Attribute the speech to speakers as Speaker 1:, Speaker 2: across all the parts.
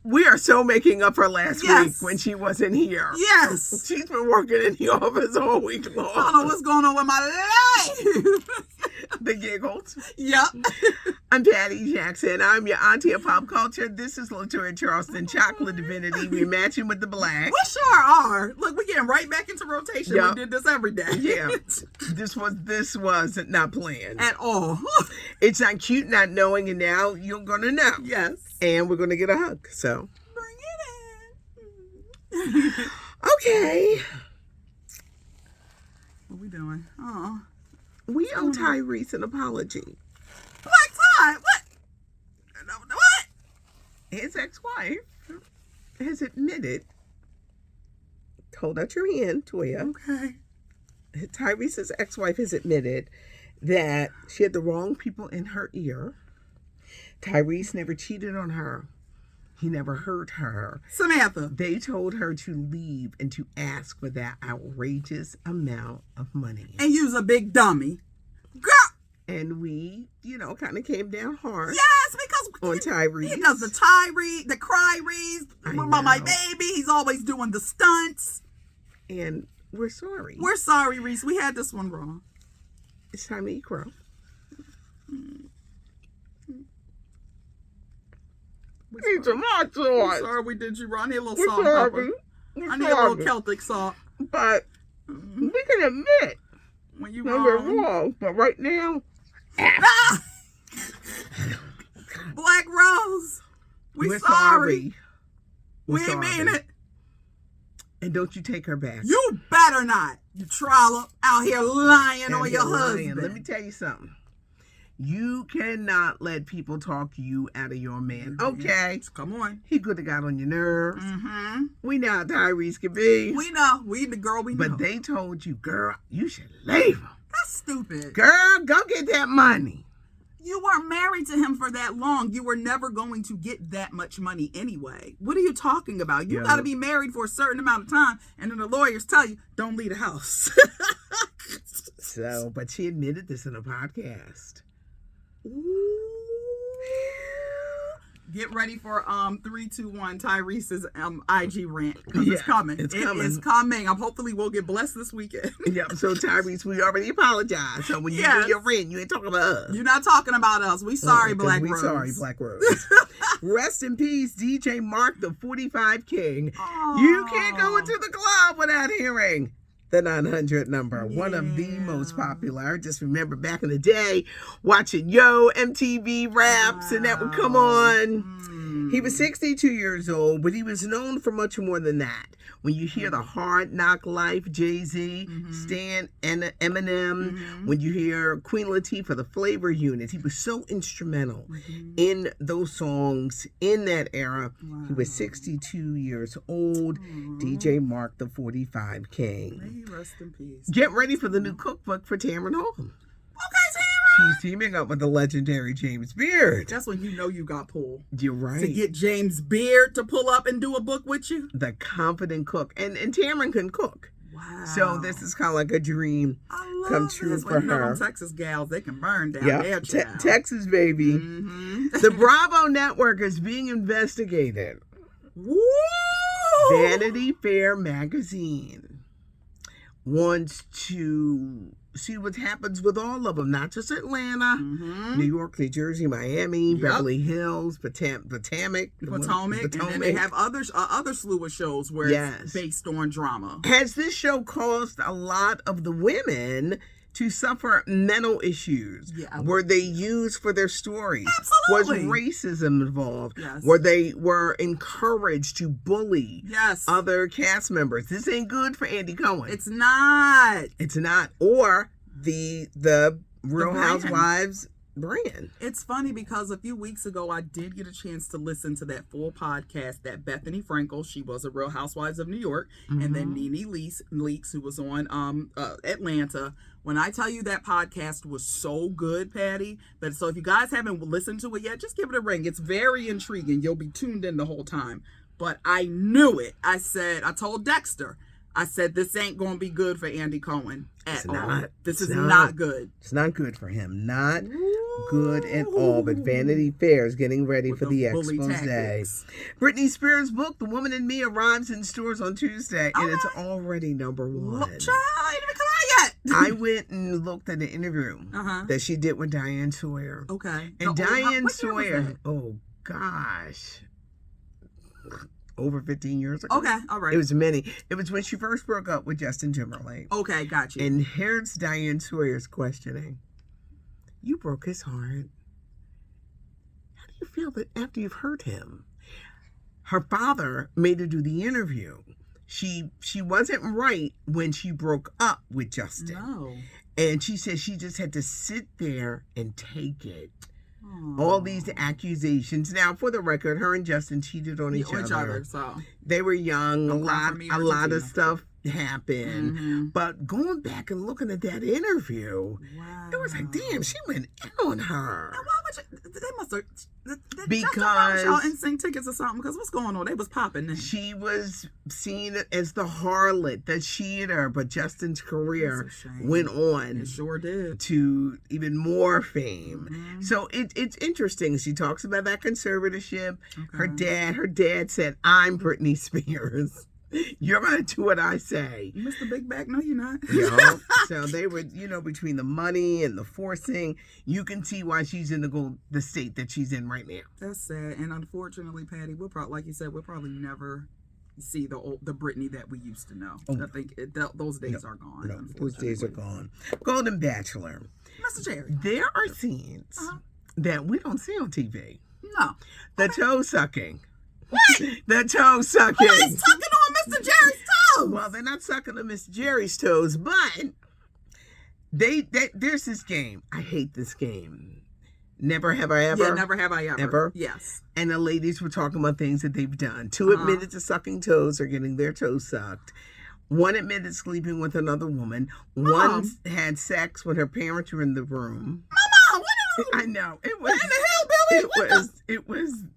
Speaker 1: We are so making up for last
Speaker 2: Yes.
Speaker 1: week when she wasn't here.
Speaker 2: Yes.
Speaker 1: She's been working in the office all week long.
Speaker 2: I don't know what's going on with my life.
Speaker 1: The giggles.
Speaker 2: Yep.
Speaker 1: I'm Patty Jackson. I'm your auntie of pop culture. This is Latoya Charleston, Chocolate Divinity. We matching with the black.
Speaker 2: We sure are. Look, we're getting right back into rotation.
Speaker 1: Yep.
Speaker 2: We did this every day.
Speaker 1: Yeah. This was not planned.
Speaker 2: At all.
Speaker 1: It's not cute not knowing, and now you're going to know.
Speaker 2: Yes.
Speaker 1: And we're going to get a hug, so.
Speaker 2: Bring it in.
Speaker 1: Okay.
Speaker 2: What we doing? Oh.
Speaker 1: We owe Tyrese an apology.
Speaker 2: Black tie. What? What?
Speaker 1: His ex-wife has admitted, hold out your hand, Toya.
Speaker 2: Okay.
Speaker 1: Tyrese's ex-wife has admitted that she had the wrong people in her ear. Tyrese never cheated on her. He never hurt her.
Speaker 2: Samantha.
Speaker 1: They told her to leave and to ask for that outrageous amount of money.
Speaker 2: And use a big dummy. Girl.
Speaker 1: And we, kind of came down hard.
Speaker 2: Yes, because
Speaker 1: on Tyrese.
Speaker 2: He does the cry reads about my baby. He's always doing the stunts.
Speaker 1: And we're sorry.
Speaker 2: We're sorry, Reese. We had this one wrong.
Speaker 1: It's time to eat crow. Need some hot sauce.
Speaker 2: Sorry we did you wrong. I need a little
Speaker 1: We're
Speaker 2: salt.
Speaker 1: sorry.
Speaker 2: I need a little Celtic salt.
Speaker 1: But we can admit
Speaker 2: when you
Speaker 1: we're wrong. But right now,
Speaker 2: Black Rose, we're sorry. We ain't mean it.
Speaker 1: And don't you take her back.
Speaker 2: You better not. You trollop out here lying on your husband.
Speaker 1: Let me tell you something. You cannot let people talk you out of your man. Okay.
Speaker 2: Come on.
Speaker 1: He could have got on your nerves.
Speaker 2: Mm-hmm.
Speaker 1: We know how Tyrese can be.
Speaker 2: We know. We the girl we know.
Speaker 1: But they told you, girl, you should leave him.
Speaker 2: That's stupid.
Speaker 1: Girl, go get that money.
Speaker 2: You weren't married to him for that long. You were never going to get that much money anyway. What are you talking about? You got to be married for a certain amount of time, and then the lawyers tell you, don't leave the house.
Speaker 1: But she admitted this in a podcast.
Speaker 2: Ooh. Get ready for 3, 2, 1 Tyrese's IG rant because it's coming. It is coming. Hopefully we'll get blessed this weekend.
Speaker 1: Yep. So Tyrese, we already apologized. So when you do your rant, you ain't talking about us.
Speaker 2: You're not talking about us. We sorry, Black Rose.
Speaker 1: We sorry, Black Rose. Rest in peace, DJ Mark, the 45 King.
Speaker 2: Aww.
Speaker 1: You can't go into the club without hearing the 900 number, one of the most popular. Just remember back in the day, watching MTV Raps, and that would come on. He was 62 years old, but he was known for much more than that. When you hear the Hard Knock Life, Jay-Z, Stan, and Eminem, when you hear Queen Latifah, the Flavor Unit, he was so instrumental in those songs in that era. Wow. He was 62 years old. DJ Mark, the 45 King.
Speaker 2: May he rest in peace.
Speaker 1: Get ready for the new cookbook for Tamron Hall.
Speaker 2: Okay, Tamron.
Speaker 1: She's teaming up with the legendary James Beard.
Speaker 2: That's when you know you got pulled.
Speaker 1: You're right.
Speaker 2: To get James Beard to pull up and do a book with you.
Speaker 1: The confident cook. And Tamron can cook.
Speaker 2: Wow.
Speaker 1: So this is kind of like a dream come true for her.
Speaker 2: Texas gals, they can burn down their child.
Speaker 1: Texas, baby. The Bravo Network is being investigated.
Speaker 2: Woo!
Speaker 1: Vanity Fair magazine wants to see what happens with all of them, not just Atlanta, New York, New Jersey, Miami, Beverly Hills, Potomac,
Speaker 2: and then they have other slew of shows where it's based on drama.
Speaker 1: Has this show caused a lot of the women to suffer mental issues? Were they used for their stories?
Speaker 2: Absolutely.
Speaker 1: Was racism involved? Yes. They were encouraged to bully other cast members? This ain't good for Andy Cohen.
Speaker 2: It's not.
Speaker 1: It's not. Or the Real Housewives brand.
Speaker 2: It's funny because a few weeks ago I did get a chance to listen to that full podcast that Bethany Frankel, she was a Real Housewives of New York, and then Nene Leakes, who was on Atlanta. When I tell you that podcast was so good, Patty, so if you guys haven't listened to it yet, just give it a ring. It's very intriguing. You'll be tuned in the whole time. But I knew it. I told Dexter, I said, this ain't going to be good for Andy Cohen at all. This is not good.
Speaker 1: It's not good for him. Not good at all, but Vanity Fair is getting ready
Speaker 2: With
Speaker 1: for the
Speaker 2: bully
Speaker 1: expose.
Speaker 2: tactics.
Speaker 1: Britney Spears' book, The Woman in Me, arrives in stores on Tuesday, and it's
Speaker 2: Okay.
Speaker 1: already number one.
Speaker 2: Child, ain't even come out yet.
Speaker 1: I went and looked at the interview that she did with Diane Sawyer.
Speaker 2: Okay.
Speaker 1: And Diane
Speaker 2: what year was
Speaker 1: Sawyer,
Speaker 2: that?
Speaker 1: oh gosh, over 15 years ago.
Speaker 2: Okay, all right.
Speaker 1: It was many. It was when she first broke up with Justin Timberlake.
Speaker 2: Okay, got you.
Speaker 1: And here's Diane Sawyer's questioning. You broke his heart. How do you feel that after you've hurt him? Her father made her do the interview. She wasn't right when she broke up with Justin.
Speaker 2: No.
Speaker 1: And she said she just had to sit there and take it.
Speaker 2: Aww.
Speaker 1: All these accusations. Now, for the record, her and Justin cheated on each other.
Speaker 2: So
Speaker 1: They were young.
Speaker 2: Don't
Speaker 1: A
Speaker 2: cry for me,
Speaker 1: lot of
Speaker 2: Argentina.
Speaker 1: stuff happened.
Speaker 2: Mhm.
Speaker 1: But going back and looking at that interview,
Speaker 2: wow.
Speaker 1: it was like, damn, she went in on her.
Speaker 2: And why would you? They must have.
Speaker 1: Because-
Speaker 2: y'all insane tickets or something. Because what's going on? They was popping. Then.
Speaker 1: She was seen as the harlot, the cheater, but Justin's career
Speaker 2: That's a shame.
Speaker 1: went on
Speaker 2: It sure did.
Speaker 1: to even more fame.
Speaker 2: Mhm.
Speaker 1: So it's interesting. She talks about that conservatorship.
Speaker 2: Okay.
Speaker 1: Her dad said, "I'm Britney Spears. You're gonna do what I say."
Speaker 2: You missed the big bag. No, you're not.
Speaker 1: So they were, between the money and the forcing, you can see why she's in the state that she's in right now.
Speaker 2: That's sad. And unfortunately, Patty, we'll probably, like you said, we'll probably never see the Britney that we used to know.
Speaker 1: Oh.
Speaker 2: I think those days are gone.
Speaker 1: No, those days are gone. Golden Bachelor.
Speaker 2: Mr. Jerry.
Speaker 1: There are scenes that we don't see on TV.
Speaker 2: No.
Speaker 1: The toe sucking. What? The toe sucking.
Speaker 2: Who's sucking on Mr. Jerry's toes?
Speaker 1: Well, they're not sucking on Miss Jerry's toes, but there's this game. I hate this game. Never Have I Ever.
Speaker 2: Yeah, never have I ever.
Speaker 1: Ever?
Speaker 2: Yes.
Speaker 1: And the ladies were talking about things that they've done. Two admitted to sucking toes or getting their toes sucked. One admitted sleeping with another woman. One had sex when her parents were in the room.
Speaker 2: Mama, what is
Speaker 1: I know. It was.
Speaker 2: What in the hell, Billy?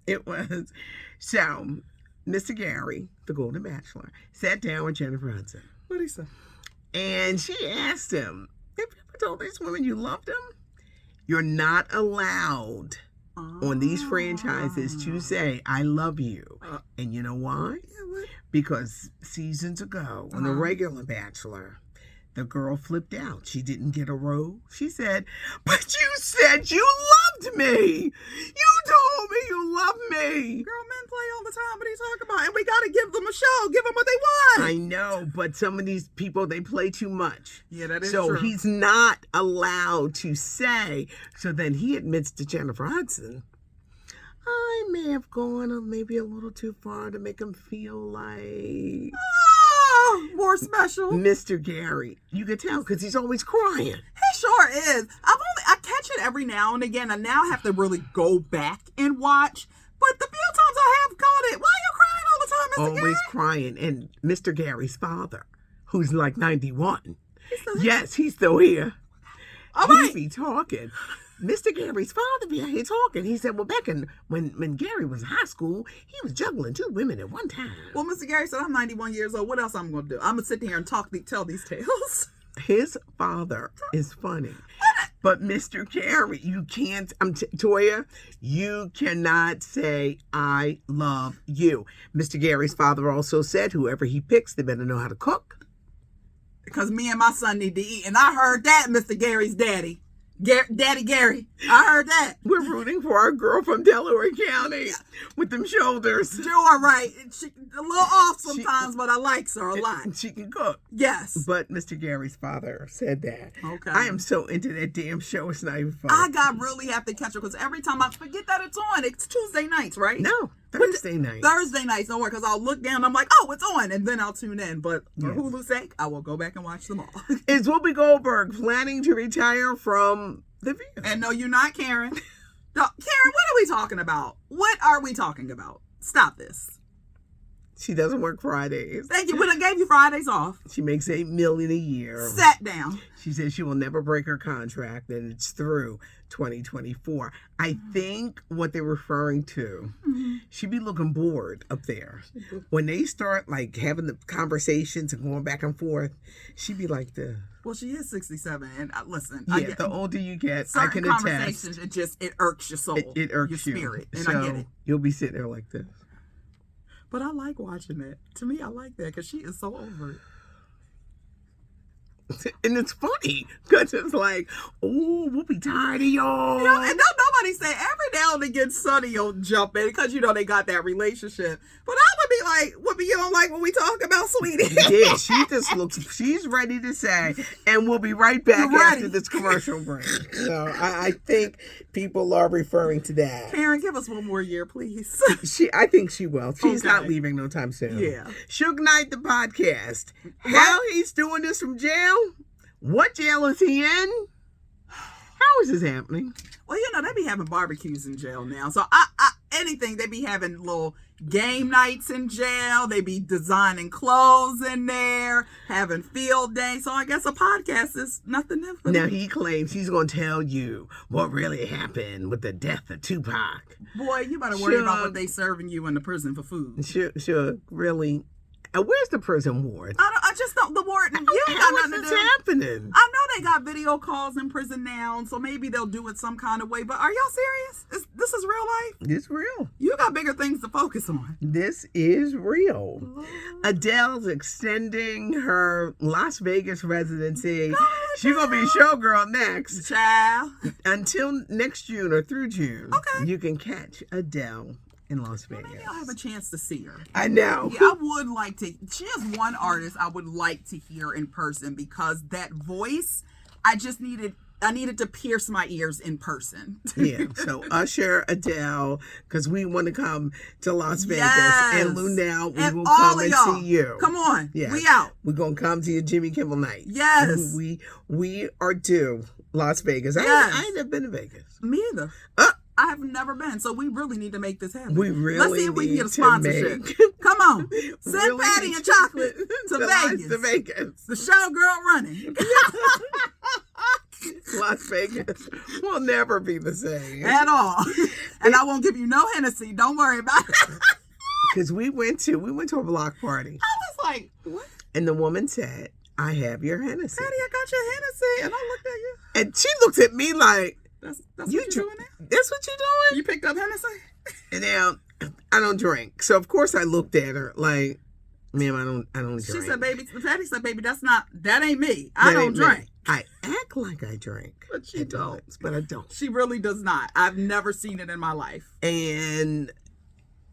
Speaker 1: It was. So, Mr. Gary, the Golden Bachelor, sat down with Jennifer Hudson.
Speaker 2: What did he say?
Speaker 1: And she asked him, "Have you ever told these women you loved them? You're not allowed on these franchises to say, I love you." And you know why?
Speaker 2: Yeah, what?
Speaker 1: Because seasons ago, on the regular Bachelor, the girl flipped out. She didn't get a rose. She said, "But you said you loved me. You told me you loved me."
Speaker 2: Girl, men play all the time. What are you talking about? And we got to give them a show. Give them what they want.
Speaker 1: I know, but some of these people, they play too much.
Speaker 2: Yeah, that is
Speaker 1: so
Speaker 2: true.
Speaker 1: he's not allowed to say. So then he admits to Jennifer Hudson, "I may have gone maybe a little too far to make him feel like
Speaker 2: More special.
Speaker 1: Mr. Gary." You could tell because he's always crying.
Speaker 2: He sure is. I catch it every now and again. I now have to really go back and watch. But the few times I have caught it, why are you crying all the time, Mr.
Speaker 1: Always
Speaker 2: Gary?
Speaker 1: crying. And Mr. Gary's father, who's like 91.
Speaker 2: still here?
Speaker 1: Yes, he's still here.
Speaker 2: All
Speaker 1: He
Speaker 2: right.
Speaker 1: be talking. Mr. Gary's father be out here talking. He said, well, back when Gary was in high school, he was juggling 2 women at one time.
Speaker 2: Well, Mr. Gary said, I'm 91 years old. What else I'm going to do? I'm going to sit here and tell these tales.
Speaker 1: His father is funny. But Mr. Gary, you can't, Toya, you cannot say, I love you. Mr. Gary's father also said, whoever he picks, they better know how to cook.
Speaker 2: Because me and my son need to eat. And I heard that, Mr. Gary's daddy. Daddy Gary. I heard that.
Speaker 1: We're rooting for our girl from Delaware County with them shoulders.
Speaker 2: You're all right. She, a little off sometimes, but I likes her a lot.
Speaker 1: She can cook.
Speaker 2: Yes.
Speaker 1: But Mr. Gary's father said that.
Speaker 2: Okay.
Speaker 1: I am so into that damn show. It's not even funny.
Speaker 2: I really have to catch her because every time I forget that it's on. It's Tuesday nights, right?
Speaker 1: No, Thursday night.
Speaker 2: Thursday nights, don't worry, because I'll look down, I'm like, oh, it's on, and then I'll tune in. But for Hulu's sake, I will go back and watch them all.
Speaker 1: Is Whoopi Goldberg planning to retire from The View?
Speaker 2: And no, you're not, Karen. Karen, what are we talking about? What are we talking about? Stop this.
Speaker 1: She doesn't work Fridays.
Speaker 2: Thank you. When I gave you Fridays off.
Speaker 1: She makes $8 million a year.
Speaker 2: Sat down.
Speaker 1: She says she will never break her contract, and it's through 2024. I think what they're referring to, she be looking bored up there. When they start like having the conversations and going back and forth, she be like this.
Speaker 2: Well, she is 67, and listen.
Speaker 1: Yeah, the older you get, I can
Speaker 2: certain conversations,
Speaker 1: attest.
Speaker 2: it irks your soul.
Speaker 1: It irks
Speaker 2: your
Speaker 1: you.
Speaker 2: spirit, and
Speaker 1: So
Speaker 2: I get it.
Speaker 1: you'll be sitting there like this.
Speaker 2: But I like watching it. To me, I like that because she is so over it.
Speaker 1: And it's funny because it's like, oh, we'll be tired of y'all.
Speaker 2: You know, and don't nobody say every now and again Sonny will jump in because you know they got that relationship. But I would be like, Whoopi, you don't like what we talk about, sweetie?
Speaker 1: Yeah, she just looks, she's ready to say, and we'll be right back after this commercial break. So I think people are referring to that.
Speaker 2: Karen, give us one more year, please.
Speaker 1: I think she will. She's
Speaker 2: Okay.
Speaker 1: not leaving no time soon.
Speaker 2: Yeah.
Speaker 1: Suge Knight, the podcast. How he's doing this from jail? What jail is he in? How is this happening?
Speaker 2: Well, you know, they be having barbecues in jail now. So anything, they be having little game nights in jail. They be designing clothes in there, having field days. So I guess a podcast is nothing new for
Speaker 1: Now,
Speaker 2: them.
Speaker 1: he claims he's going to tell you what really happened with the death of Tupac.
Speaker 2: Boy, you better worry about
Speaker 1: Suge.
Speaker 2: what they serving you in the prison for food.
Speaker 1: Sure, really. Where's the prison ward?
Speaker 2: I just don't, the warden, you ain't
Speaker 1: How
Speaker 2: got
Speaker 1: is
Speaker 2: nothing to
Speaker 1: this
Speaker 2: do.
Speaker 1: happening?
Speaker 2: I know they got video calls in prison now, so maybe they'll do it some kind of way. But are y'all serious? This is real life?
Speaker 1: It's real.
Speaker 2: You got bigger things to focus on.
Speaker 1: This is real. Adele's extending her Las Vegas residency. She's going to be a showgirl next.
Speaker 2: Child.
Speaker 1: Until next June or through June.
Speaker 2: Okay.
Speaker 1: You can catch Adele in Las Vegas.
Speaker 2: Maybe I'll have a chance to see her.
Speaker 1: I know.
Speaker 2: Yeah, I would like to. She is one artist I would like to hear in person because that voice, I needed to pierce my ears in person.
Speaker 1: Yeah, so Usher, Adele, because we want to come to Las Vegas.
Speaker 2: Yes.
Speaker 1: And Lunel, we
Speaker 2: And
Speaker 1: will
Speaker 2: all
Speaker 1: come
Speaker 2: of
Speaker 1: and
Speaker 2: y'all.
Speaker 1: see you.
Speaker 2: Come on.
Speaker 1: Yeah.
Speaker 2: We out.
Speaker 1: We're going to come to your Jimmy Kimmel night.
Speaker 2: Yes.
Speaker 1: We are due Las Vegas.
Speaker 2: Yes.
Speaker 1: I ain't never been to Vegas.
Speaker 2: Me either. I have never been, so we really need to make this happen.
Speaker 1: We really
Speaker 2: Let's see if we can get a
Speaker 1: need to
Speaker 2: sponsorship.
Speaker 1: make-
Speaker 2: Come on. Send
Speaker 1: Really
Speaker 2: Patty
Speaker 1: need
Speaker 2: and Chocolate to
Speaker 1: Las
Speaker 2: Vegas.
Speaker 1: Vegas.
Speaker 2: The showgirl running.
Speaker 1: Las Vegas will never be the same.
Speaker 2: At all. And I won't give you no Hennessy. Don't worry about it.
Speaker 1: Because we went to a block party,
Speaker 2: I was like, what?
Speaker 1: and the woman said, "I have your Hennessy,"
Speaker 2: Patty, I got your Hennessy. And I looked at you.
Speaker 1: and she looks at me like,
Speaker 2: That's
Speaker 1: "You
Speaker 2: what you're doing now?
Speaker 1: That's what you're doing?"
Speaker 2: You picked up Hennessy?
Speaker 1: And now I don't drink, so of course I looked at her like, "Ma'am, I don't drink."
Speaker 2: She said, baby, Patty said, baby, that ain't me.
Speaker 1: That
Speaker 2: I don't
Speaker 1: ain't me.
Speaker 2: drink.
Speaker 1: I act like I drink,
Speaker 2: But she
Speaker 1: at
Speaker 2: don't.
Speaker 1: times, but I don't.
Speaker 2: She really does not. I've never seen it in my life.
Speaker 1: And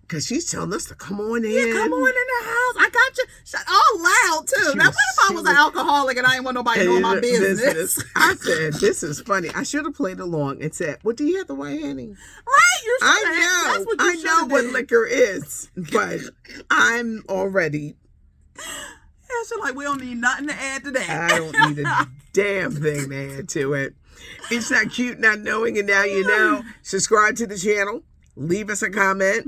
Speaker 1: because she's telling us to come on in.
Speaker 2: Yeah, come on in the house. I got you. All loud, too.
Speaker 1: She
Speaker 2: Now,
Speaker 1: was-
Speaker 2: what if I was an alcoholic and I didn't want nobody knowing my business?
Speaker 1: I said, "This is funny." I should have played along and said, "Well, do you have the white Henny?"
Speaker 2: Right, you should
Speaker 1: I
Speaker 2: have.
Speaker 1: know.
Speaker 2: That's what you
Speaker 1: I
Speaker 2: should
Speaker 1: know
Speaker 2: have
Speaker 1: what
Speaker 2: did.
Speaker 1: liquor is, but I'm already.
Speaker 2: Yeah, she's like, we don't need nothing to add to that.
Speaker 1: I don't need a damn thing to add to it. It's not cute not knowing, and now you know. Subscribe to the channel. Leave us a comment.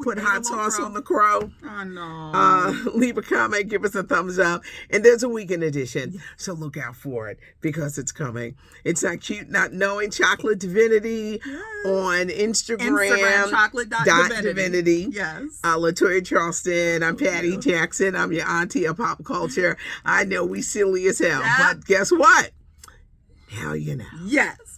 Speaker 1: Put hot sauce on the crow.
Speaker 2: I know.
Speaker 1: Leave a comment, give us a thumbs up, and there's a weekend edition, so look out for it because it's coming. It's Not Cute Not Knowing. Chocolate Divinity on Instagram chocolate.divinity.
Speaker 2: Yes.
Speaker 1: Latoya Charleston. I'm Patty Jackson. I'm your auntie of pop culture. I know we silly as hell,
Speaker 2: Yeah.
Speaker 1: but guess what? Now you know.
Speaker 2: Yes.